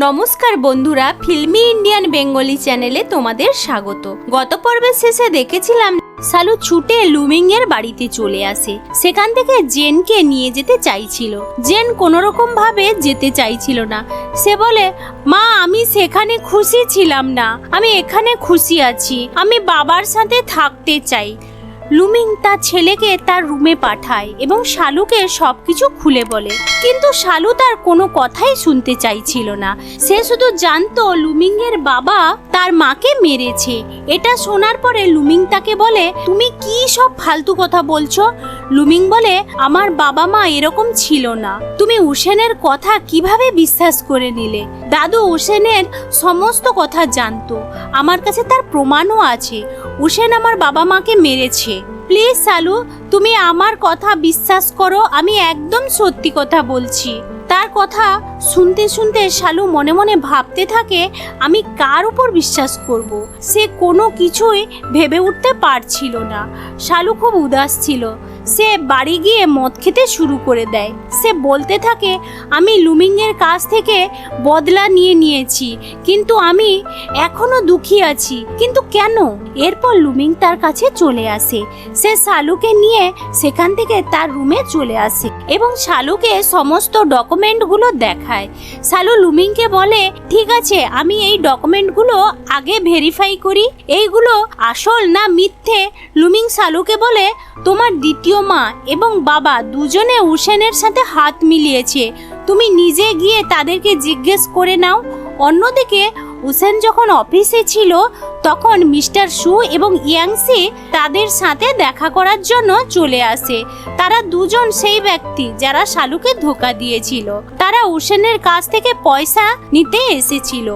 নমস্কার বন্ধুরা, filmi Indian Bengali চ্যানেলে তোমাদের স্বাগত। গত পর্বের শেষে দেখেছিলাম শালু ছুটে লুমিং এর বাড়িতে চলে আসে। সেখান থেকে জেনকে নিয়ে যেতে চাইছিল। জেন কোনোরকম ভাবে যেতে চাইছিল না। সে বলে, মা আমি সেখানে খুশি ছিলাম না, আমি এখানে খুশি আছি, আমি বাবার সাথে থাকতে চাই। লুমিং তার ছেলেকে তার রুমে পাঠায় এবং শালুকে সবকিছু খুলে বলে, কিন্তু শালু তার কোনো কথাই শুনতে চাইছিল না। সে শুধু জানতো লুমিং এর বাবা তার মাকে মেরেছে। এটা শোনার পরে লুমিং তাকে বলে, তুমি কি সব ফালতু কথা বলছো? লুমিং বলে, আমার বাবা মা এরকম ছিল না। তুমি উসেনের কথা কিভাবে বিশ্বাস করে নিলে? দাদু উসেনের সমস্ত কথা জানতো, আমার কাছে তার প্রমাণও আছে। উসেন আমার বাবা মাকে মেরেছে। প্লিজ শালু, তুমি আমার কথা বিশ্বাস করো, আমি একদম সত্যি কথা বলছি। তার কথা শুনতে শুনতে শালু মনে মনে ভাবতে থাকে, আমি কার উপর বিশ্বাস করব? সে কোনো কিছুই ভেবে উঠতে পারছিল না। শালু খুব উদাস ছিল। সে বাড়ি গিয়ে মদ খেতে শুরু করে দেয়। সে বলতে থাকে, আমি লুমিং এর কাছ থেকে বদলা নিয়েছি, কিন্তু আমি এখনো দুঃখী আছি। কিন্তু কেন? এরপর লুমিং তার কাছে চলে আসে। সে শালুকে নিয়ে সেখান থেকে তার রুমে চলে আসে এবং শালুকে সমস্ত ডকুমেন্টগুলো দেখায়। শালু লুমিংকে বলে, ঠিক আছে, আমি এই ডকুমেন্টগুলো আগে ভেরিফাই করি, এইগুলো আসল না মিথ্যে। লুমিং শালুকে বলে, তোমার দ্বিতীয় মা এবং বাবা দুজনে উসেনের সাথে হাত মিলিয়েছে, তুমি নিজে গিয়ে তাদেরকে জিজ্ঞেস করে নাও। অন্যদিকে উসেন যখন অফিসে ছিল তখন মিস্টার সু এবং ইয়াংসি তাদের সাথে দেখা করার জন্য চলে আসে। তারা দুজন সেই ব্যক্তি যারা শালুকে ধোঁকা দিয়েছিল। তারা উসেনের কাছ থেকে পয়সা নিতে এসেছিল।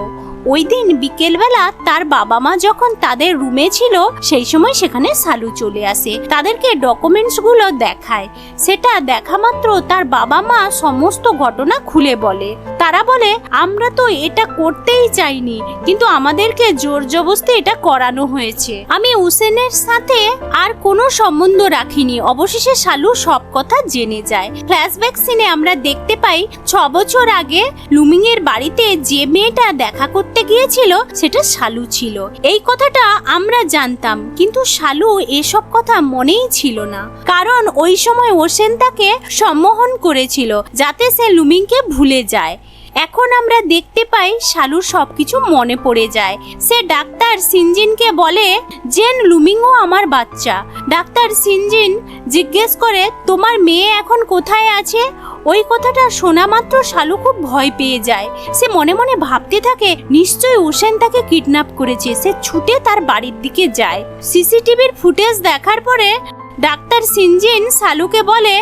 ওই দিন বিকেলবেলা তার বাবা মা যখন তাদের রুমে ছিল সেই সময় সেখানে শালু চলে আসে, তাদেরকে ডকুমেন্টসগুলো দেখায়। সেটা দেখা মাত্র তার বাবা মা সমস্ত ঘটনা খুলে বলে। তারা বলে, আমরা তো এটা করতেই চাইনি, কিন্তু আমাদেরকে জোর জবরদস্তি এটা করানো হয়েছে। আমি উসেনের সাথে আর কোনো সম্বন্ধ রাখিনি। অবশেষে শালু সব কথা জেনে যায়। ফ্ল্যাশব্যাক সিনে আমরা দেখতে পাই 6 বছর আগে লুমিং এর বাড়িতে যে মেয়েটা দেখা করতে গিয়েছিল সেটা শালু ছিল। এই কথাটা আমরা জানতাম, কিন্তু শালু এসব কথা মনেই ছিল না, কারণ ওই সময় ওসেন তাকে সম্মোহন করেছিল যাতে সে লুমিংকে ভুলে যায়। এখন আমরা দেখতে পাই শালুর সবকিছু মনে পড়ে যায়। সে ডাক্তার সিনজিনকে বলে, জেন লুমিংও আমার বাচ্চা। ডাক্তার সিনজিন জিজ্ঞেস করে, তোমার মেয়ে এখন কোথায় আছে? ওই কথাটা শোনা মাত্র শালু খুব ভয় পেয়ে যায়। সে মনে মনে ভাবতে থাকে, নিশ্চয়ই উসেন তাকে কিডন্যাপ করেছে। সে ছুটে তার বাড়ির দিকে যায়। সিসিটিভির ফুটেজ দেখার পরে ডাক্তার সিনজিন শালুকে বলে,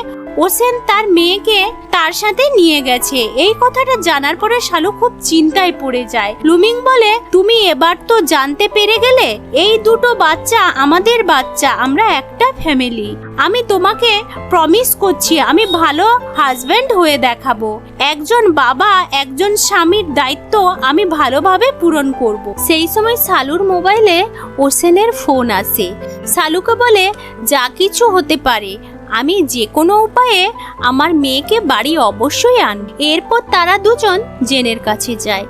ওসেন তার মেয়েকে তার সাথে নিয়ে গেছে। এই কথাটা জানার পরে শালু খুব চিন্তায় পড়ে যায়। লুমিং বলে, তুমি এবার তো জানতে পেরে গেলে, এই দুটো বাচ্চা আমাদের বাচ্চা, আমরা একটা ফ্যামিলি। আমি তোমাকে প্রমিস করছি, আমি ভালো হাজবেন্ড হয়ে দেখাবো। একজন বাবা একজন স্বামীর দায়িত্ব আমি ভালোভাবে পূরণ করব। সেই সময় শালুর মোবাইলে ওসেনের ফোন আসে। শালুকে বলে, যা কিছু হতে পারে, আমি যে কোনো উপায়ে আমার মেয়েকে বাড়ি অবশ্যই আনব। এরপর তারা দুজন জেনের কাছে যায়।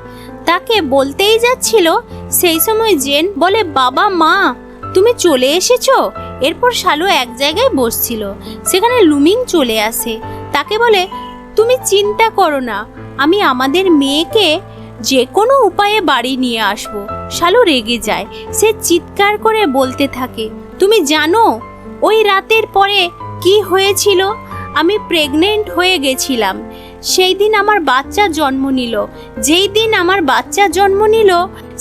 তাকে বলতেই যাচ্ছিল, সেই সময় জেন বলে, বাবা মা তুমি চলে এসেছো। এরপর শালু এক জায়গায় বসছিল, সেখানে লুমিং চলে আসে। তাকে বলে, তুমি চিন্তা করো না, আমি আমাদের মেয়েকে যে কোনো উপায়ে বাড়ি নিয়ে আসব। শালু রেগে যায়। সে চিৎকার করে বলতে থাকে, তুমি জানো ওই রাতের পরে কি হয়েছিল? আমি প্রেগনেন্ট হয়ে গেছিলাম। সেই দিন আমার বাচ্চা জন্ম নিল। যেই দিন আমার বাচ্চা জন্ম নিল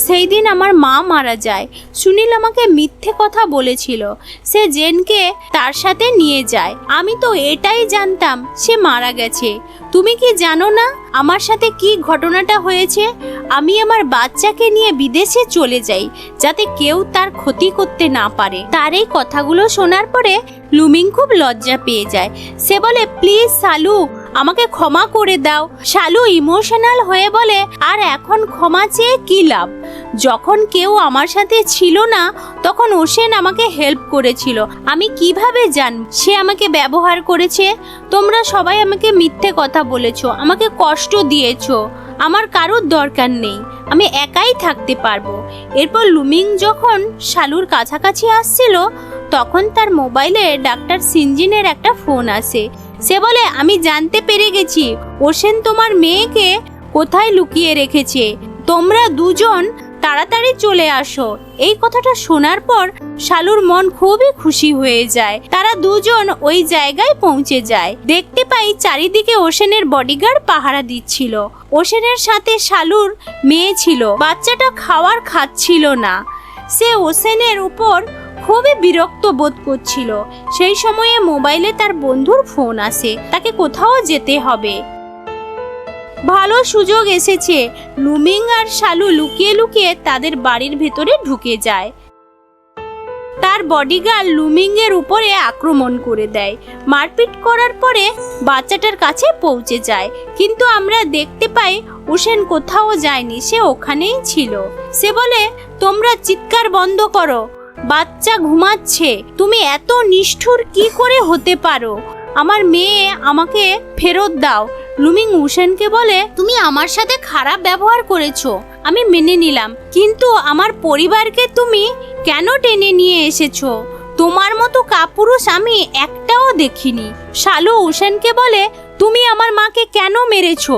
সেই দিন আমার মা মারা যায়। সুনীল আমাকে মিথ্যে কথা বলেছিল। সে জেনকে তার সাথে নিয়ে যায়। আমি তো এটাই জানতাম সে মারা গেছে। তুমি কি জানো না আমার সাথে কি ঘটনাটা হয়েছে? আমি আমার বাচ্চাকে নিয়ে বিদেশে চলে যাই যাতে কেউ তার ক্ষতি করতে না পারে। তার এই কথাগুলো শোনার পরে লুমিং খুব লজ্জা পেয়ে যায়। সে বলে, প্লিজ শালু, আমাকে ক্ষমা করে দাও। শালু ইমোশনাল হয়ে বলে, আর এখন ক্ষমা চেয়ে কি লাভ? যখন কেউ আমার সাথে ছিল না তখন ওসেন আমাকে হেল্প করেছিল। আমি কিভাবে জানব সে আমাকে ব্যবহার করেছে? তোমরা সবাই আমাকে মিথ্যে কথা বলেছো, আমাকে কষ্ট দিয়েছো। আমার কারোর দরকার নেই, আমি একাই থাকতে পারবো। এরপর লুমিং যখন শালুর কাছাকাছি আসছিল তখন তার মোবাইলে ডাক্তার সিনজিনের একটা ফোন আসে। সে বলে, আমি জানতে পেরে গেছি ওশেন তোমার মেয়েকে কোথায় লুকিয়ে রেখেছে, তোমরা দুজন তাড়াতাড়ি চলে আসো। এই কথাটা শোনার পর শালুর মন খুবই খুশি হয়ে যায়। তারা দুজন ওই জায়গায় পৌঁছে যায়। দেখতে পাই চারিদিকে ওশেনের বডিগার্ড পাহারা দিচ্ছিল। ওশেনের সাথে শালুর মেয়ে ছিল। বাচ্চাটা খাবার খাচ্ছিল না। সে ওশেনের উপর খুবই বিরক্ত বোধ করছিল। সেই সময়ে মোবাইলে তার বন্ধুর ফোন আসে, তাকে কোথাও যেতে হবে। ভালো সুযোগ এসেছে। লুমিং আর শালু লুকিয়ে লুকিয়ে তাদের বাড়ির ভেতরে ঢুকে যায়। তার বডিগার্ড লুমিং এর উপরে আক্রমণ করে দেয়। মারপিট করার পরে বাচ্চাটার কাছে পৌঁছে যায়, কিন্তু আমরা দেখতে পাই ওশেন কোথাও যায়নি, সে ওখানেই ছিল। সে বলে, তোমরা চিৎকার বন্ধ করো, বাচ্চা ঘুমাচ্ছে। তুমি এত নিষ্ঠুর কি করে হতে পারো? আমার মেয়ে আমাকে ফেরত দাও। লুমিং ওশেনকে বলে, তুমি আমার সাথে খারাপ ব্যবহার করেছো, আমি মেনে নিলাম, কিন্তু আমার পরিবারকে তুমি কেন টেনে নিয়ে এসেছো? তোমার মতো কাপুরুষ আমি একটাও দেখিনি। শালু ওশেনকে বলে, তুমি আমার মাকে কেন মেরেছো?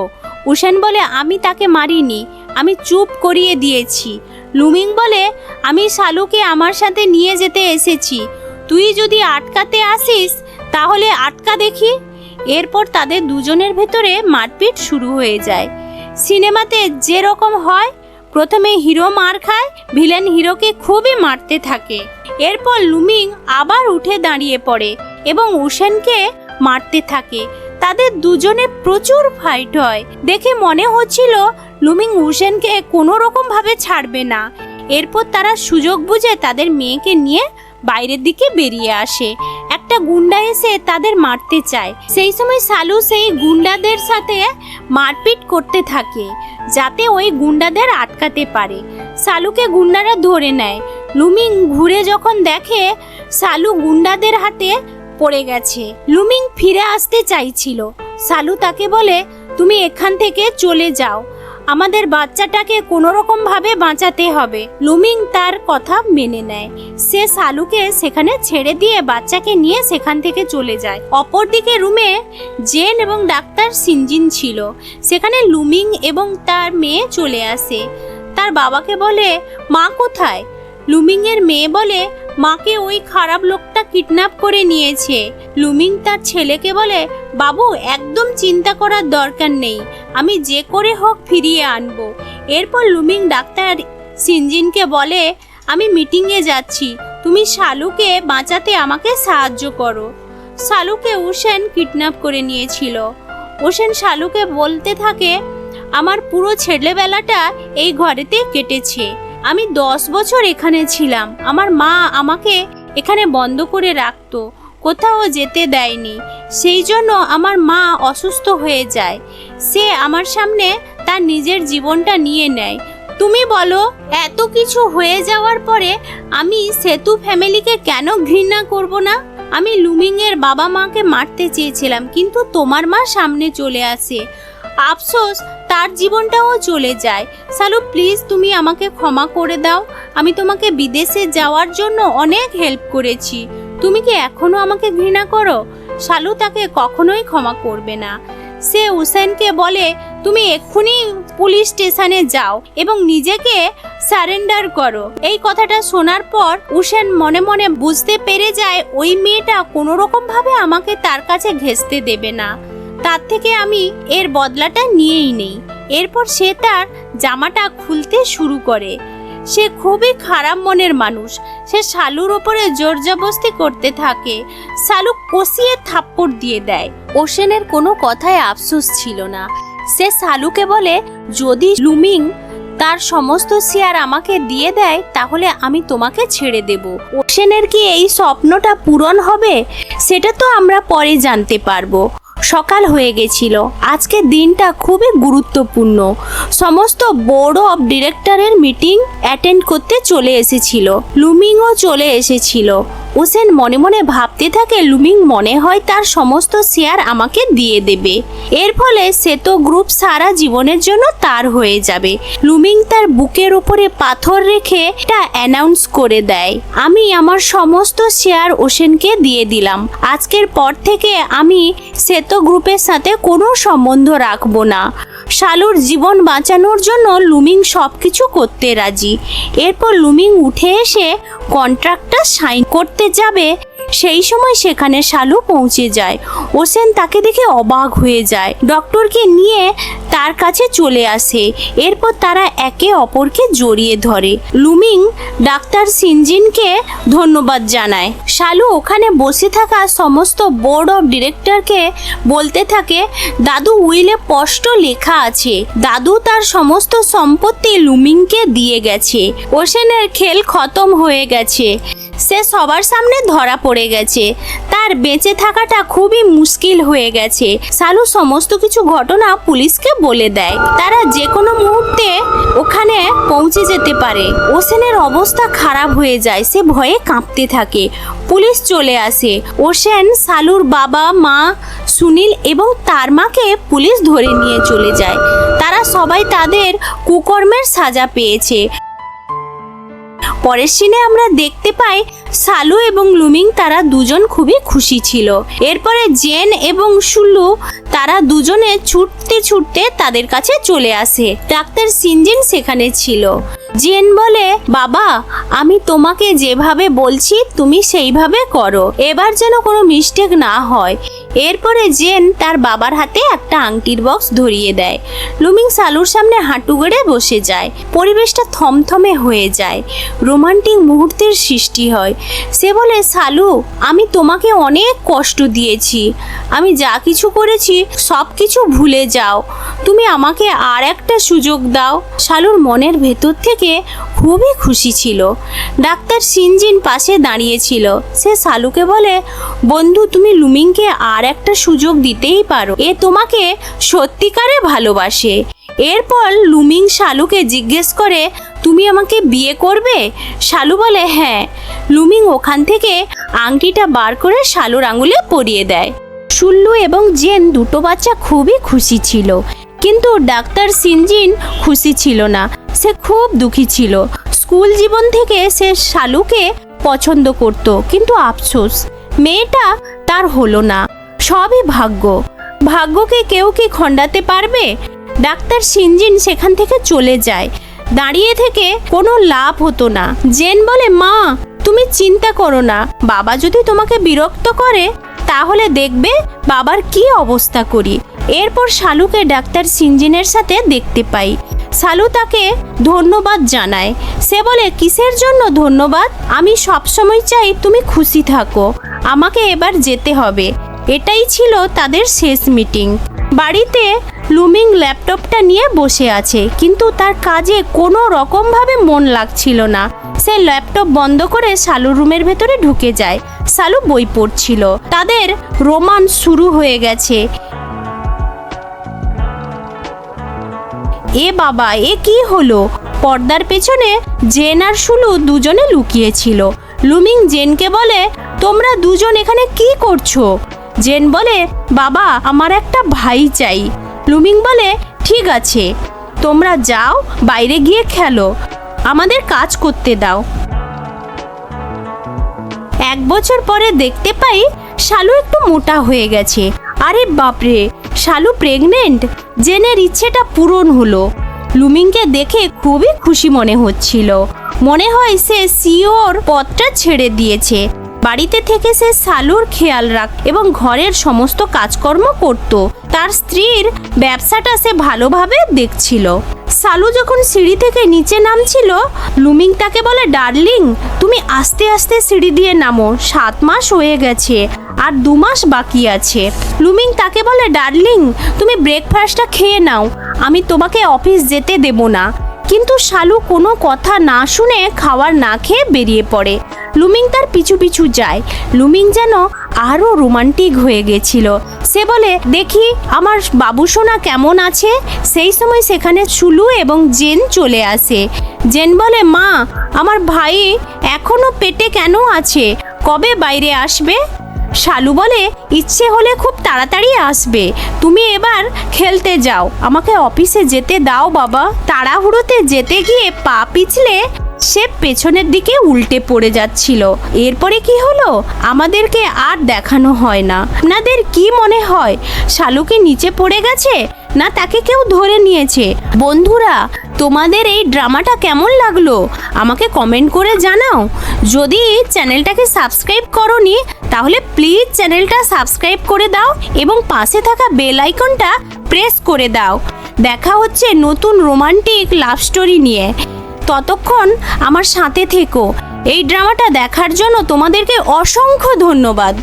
ওশেন বলে, আমি তাকে মারিনি, আমি চুপ করিয়ে দিয়েছি। লুমিং বলে, আমি শালুকে আমার সাথে নিয়ে যেতে এসেছি, তুই যদি আটকাতে আসিস তাহলে আটকা দেখি। এরপর তাদের দুজনের ভেতরে মারপিট শুরু হয়ে যায়। সিনেমাতে যেরকম হয়, প্রথমে হিরো মার খায়, ভিলেন হিরোকে খুবই মারতে থাকে। এরপর লুমিং আবার উঠে দাঁড়িয়ে পড়ে এবং ওশেনকে মারতে থাকে। তাদের দুজনে প্রচুর ফাইট হয়। দেখে মনে হচ্ছিল লুমিং ওশেনকে কোনো রকম ভাবে ছাড়বে না। এরপর তারা সুযোগ বুঝে তাদের মেয়েকে নিয়ে বাইরের দিকে বেরিয়ে আসে। একটা গুন্ডা এসে তাদের মারতে চায়। সেই সময় শালু সেই গুন্ডাদের সাথে মারপিট করতে থাকে যাতে ওই গুন্ডাদের আটকাতে পারে। শালুকে গুন্ডারা ধরে নেয়। লুমিং ঘুরে যখন দেখে শালু গুন্ডাদের হাতে পড়ে গেছে। লুমিং ফিরে আসতে চাইছিল। শালু তাকে বলে, তুমি এখান থেকে চলে যাও, আমাদের বাচ্চাটাকে কোনো রকম ভাবে বাঁচাতে হবে। লুমিং তার কথা মেনে নেয়। সে শালুকে সেখানে ছেড়ে দিয়ে বাচ্চাকে নিয়ে সেখান থেকে চলে যায়। অপরদিকে রুমে জেন এবং ডাক্তার সিনজিন ছিল। সেখানে লুমিং এবং তার মেয়ে চলে আসে। তার বাবাকে বলে, মা কোথায়? লুমিং এর মেয়ে বলে, মাকে ওই খারাপ লোকটা কিডন্যাপ করে নিয়েছে। লুমিং তার ছেলেকে বলে, বাবু একদম চিন্তা করার দরকার নেই, আমি যে করে হোক ফিরিয়ে আনবো। এরপর লুমিং ডাক্তার সিনজিনকে বলে, আমি মিটিংয়ে যাচ্ছি, তুমি শালুকে বাঁচাতে আমাকে সাহায্য করো। শালুকে ওশেন কিডন্যাপ করে নিয়েছিল। ওশেন শালুকে বলতে থাকে, আমার পুরো ছেলেবেলাটা এই ঘরেতে কেটেছে, আমি 10 বছর এখানে ছিলাম, আমার মা আমাকে এখানে বন্ধ করে রাখতো, কোথাও যেতে দেয়নি, সেই জন্য আমার মা অসুস্থ হয়ে যায়। সে আমার সামনে তার নিজের জীবনটা নিয়ে নেয়। তুমি বলো, এত কিছু হয়ে যাওয়ার পরে আমি সেতু ফ্যামিলিকে কেন ঘৃণা করব না? আমি লুমিং এর বাবা মাকে মারতে চেয়েছিলাম, কিন্তু তোমার মা সামনে চলে আসে, আফসোস তার জীবনটাও চলে যায়। শালু প্লিজ তুমি আমাকে ক্ষমা করে দাও, আমি তোমাকে বিদেশে যাওয়ার জন্য অনেক হেল্প করেছি, তুমি কি এখনো আমাকে ঘৃণা করো? শালু তাকে কখনোই ক্ষমা করবে না। সে ওশেনকে বলে, তুমি এক্ষুনি পুলিশ স্টেশনে যাও এবং নিজেকে সারেন্ডার করো। এই কথাটা শোনার পর ওশেন মনে মনে বুঝতে পেরে যায় ওই মেয়েটা কোনো রকম ভাবে আমাকে তার কাছে ঘেঁষতে দেবে না, তার থেকে আমি এর বদলাটা নিয়েই নেই। এরপর সে তার জামাটা খুলতে শুরু করে। সে খুবই খারাপ মনের মানুষ। সে শালুর ওপরে জোর জবরদস্তি করতে থাকে। শালু কষিয়ে থাপ্পড় দিয়ে দেয়। ওশেনের কোনো কথায় আফসোস ছিল না। সে শালুকে বলে, যদি লুমিং তার সমস্ত শেয়ার আমাকে দিয়ে দেয় তাহলে আমি তোমাকে ছেড়ে দেব। ওশেনের কি এই স্বপ্নটা পূরণ হবে সেটা তো আমরা পরে জানতে পারবো। সকাল হয়ে গেছিল। আজকের দিনটা খুবই গুরুত্বপূর্ণ। সমস্ত বোর্ড অফ ডিরেক্টরের মিটিং অ্যাটেন্ড করতে চলে এসেছিল। লুমিংও চলে এসেছিল। ওসেন মনে মনে ভাবতে থাকে লুমিং মনে হয় তার সমস্ত শেয়ার আমাকে দিয়ে দেবে। এর ফলে সেতো গ্রুপ সারা জীবনের জন্য তার হয়ে যাবে। লুমিং তার বুকের উপরে পাথর রেখে এটা অ্যানাউন্স করে দেয়, আমি আমার সমস্ত শেয়ার ওসেনকে দিয়ে দিলাম। আজকের পর থেকে আমি সেতো গ্রুপের সাথে কোনো সম্বন্ধ রাখবো না। শালুর জীবন বাঁচানোর জন্য লুমিং সবকিছু করতে রাজি। এরপর লুমিং উঠে এসে কন্ট্রাক্টটা সাইন করতে যাবে, সেই সময় সেখানে শালু পৌঁছে যায়। ওসেন তাকে দেখে অবাক হয়ে যায়, ডক্টরকে নিয়ে তার কাছে চলে আসে। এরপর তারা একে অপরকে জড়িয়ে ধরে। লুমিং ডাক্তার সিনজিনকে ধন্যবাদ জানায়। শালু ওখানে বসে থাকা সমস্ত বোর্ড অফ ডিরেক্টরকে বলতে থাকে, দাদু উইলে স্পষ্ট লেখা আছে দাদু তার সমস্ত সম্পত্তি লুমিংকে দিয়ে গেছে। ওসেনের খেল খতম হয়ে গেছে, সে সবার সামনে ধরা পড়ে গেছে, তার বেঁচে থাকাটা খুবই মুশকিল হয়ে গেছে। শালু সমস্ত কিছু ঘটনা পুলিশকে বলে দেয়, তারা যে কোনো মুহূর্তে ওখানে পৌঁছে যেতে পারে। ওসেনের অবস্থা খারাপ হয়ে যায়, সে ভয়ে কাঁপতে থাকে। পুলিশ চলে আসে। ওসেন, শালুর বাবা মা, সুনীল এবং তার মাকে পুলিশ ধরে নিয়ে চলে যায়। তারা সবাই তাদের কুকর্মের সাজা পেয়েছে। পরের সিনে আমরা দেখতে পাই শালু এবং লুমিং তারা দুজন খুবই খুশি ছিল। এরপরে জেন এবং শুল্লু তারা দুজনে ছুটতে ছুটতে তাদের কাছে চলে আসে। ডাক্তার সিনজিন সেখানে ছিল। জেন বলে, বাবা আমি তোমাকে যেভাবে বলছি তুমি সেইভাবে করো, এবার যেন কোনো মিস্টেক না হয়। এরপরে জেন তার বাবার হাতে একটা আংটির বক্স ধরিয়ে দেয়। লুমিং শালুর সামনে হাঁটু গেড়ে বসে যায়। পরিবেশটা থমথমে হয়ে যায়, রোমান্টিক মুহূর্তের সৃষ্টি হয়। সে বলে, শালু আমি তোমাকে অনেক কষ্ট দিয়েছি, আমি যা কিছু করেছি সব কিছু ভুলে যাও, তুমি আমাকে আর একটা সুযোগ দাও। শালুর মনের ভেতর থেকে খুবই খুশি ছিল। ডাক্তার সিনজিন পাশে দাঁড়িয়েছিল। সে শালুকে বলে, বন্ধু তুমি লুমিংকে আর একটা সুযোগ দিতেই পারো, এ তোমাকে সত্যিকারে ভালোবাসে। এরপর লুমিং শালুকে জিজ্ঞেস করে, তুমি আমাকে বিয়ে করবে? শালু বলে হ্যাঁ। লুমিং ওখান থেকে আংটিটা বার করে শালুর আঙুলে পরিয়ে দেয়। শুল্লু এবং জেন দুটো বাচ্চা খুবই খুশি ছিল, কিন্তু ডাক্তার সিনজিন খুশি ছিল না, সে খুব দুঃখী ছিল। স্কুল জীবন থেকে সে শালুকে পছন্দ করত, কিন্তু আফসোস মেয়েটা তার হলো না। সবই ভাগ্য, ভাগ্যকে কেউ কি খণ্ডাতে পারবে? ডাক্তার সিনজিন সেখান থেকে চলে যায়। দাঁড়িয়ে থেকে কোনো লাভ হতো না। জেন বলে, মা তুমি চিন্তা করো না, বাবা যদি তোমাকে বিরক্ত করে তাহলে দেখবে বাবার কি অবস্থা করি। এরপর শালুকে ডাক্তার সিনজিনের সাথে দেখতে পাই। শালু তাকে ধন্যবাদ জানায়। সে বলে, কিসের জন্য ধন্যবাদ? আমি সবসময় চাই তুমি খুশি থাকো, আমাকে এবার যেতে হবে। এটাই ছিল তাদের শেষ মিটিং। বাড়িতে লুমিং ল্যাপটপটা নিয়ে বসে আছে, কিন্তু তার কাজে কোনো রকমভাবে মন লাগছিল না। সে ল্যাপটপ বন্ধ করে শালুর রুমের ভেতরে ঢুকে যায়। শালু বই পড়ছিল। তাদের রোমান্স শুরু হয়ে গেছে। এ বাবা, এ কি হলো? পর্দার পেছনে জেন আর শুলু দুজনে লুকিয়েছিল। লুমিং জেনকে বলে, তোমরা দুজন এখানে কি করছো? জেন বলে, বাবা আমার একটা ভাই চাই। লুমিং বলে, ঠিক আছে তোমরা যাও, বাইরে গিয়ে খেলো, আমাদের কাজ করতে দাও। 1 বছর পরে দেখতে পাই শালু একটু মোটা হয়ে গেছে। আরে বাপরে, শালু প্রেগনেন্ট! জেনের ইচ্ছেটা পূরণ হলো। লুমিংকে দেখে খুবই খুশি মনে হচ্ছিল। মনে হয় সে সিওর পদটা ছেড়ে দিয়েছে। বাড়িতে থেকে সে শালুর খেয়াল রাখ এবং ঘরের সমস্ত কাজকর্ম করত। তার স্ত্রীর ব্যবসাটা সে ভালোভাবে দেখছিল। শালু যখন সিঁড়ি থেকে নিচে নামছিল, লুমিং তাকে বলে, ডার্লিং তুমি আস্তে আস্তে সিঁড়ি দিয়ে নামো, 7 মাস হয়ে গেছে আর 2 মাস বাকি আছে। লুমিং তাকে বলে, ডার্লিং তুমি ব্রেকফাস্টটা খেয়ে নাও, আমি তোমাকে অফিস যেতে দেব না। কিন্তু শালু কোনো কথা না শুনে খাবার না খেয়ে বেরিয়ে পড়ে। লুমিং তার পিছু পিছু যায়। লুমিং যেন আরও রোমান্টিক হয়ে গেছিল। সে বলে, দেখি আমার বাবুসোনা কেমন আছে। সেই সময় সেখানে শুলু এবং জেন চলে আসে। জেন বলে, মা আমার ভাই এখনো পেটে কেন আছে? কবে বাইরে আসবে? শালু বলে, ইচ্ছে হলে খুব তাড়াতাড়ি আসবে। তুমি এবার খেলতে যাও, আমাকে অফিসে যেতে দাও বাবা। তাড়াহুড়োতে যেতে গিয়ে পা পিছলে সে পেছনের দিকে উল্টে পড়ে যাচ্ছিল। এরপরে কি হলো আমাদেরকে আর দেখানো হয় না। আপনাদের কি মনে হয়, শালু কি নিচে পড়ে গেছে না তাকে কেউ ধরে নিয়েছে? বন্ধুরা, তোমাদের এই ড্রামাটা কেমন লাগলো আমাকে কমেন্ট করে জানাও। যদি চ্যানেলটাকে সাবস্ক্রাইব করোনি তাহলে প্লিজ চ্যানেলটা সাবস্ক্রাইব করে দাও এবং পাশে থাকা বেল আইকনটা প্রেস করে দাও। দেখা হচ্ছে নতুন রোমান্টিক লাভ স্টোরি নিয়ে। ততক্ষণ আমার সাথে থেকো। এই ড্রামাটা দেখার জন্য তোমাদেরকে অসংখ্য ধন্যবাদ।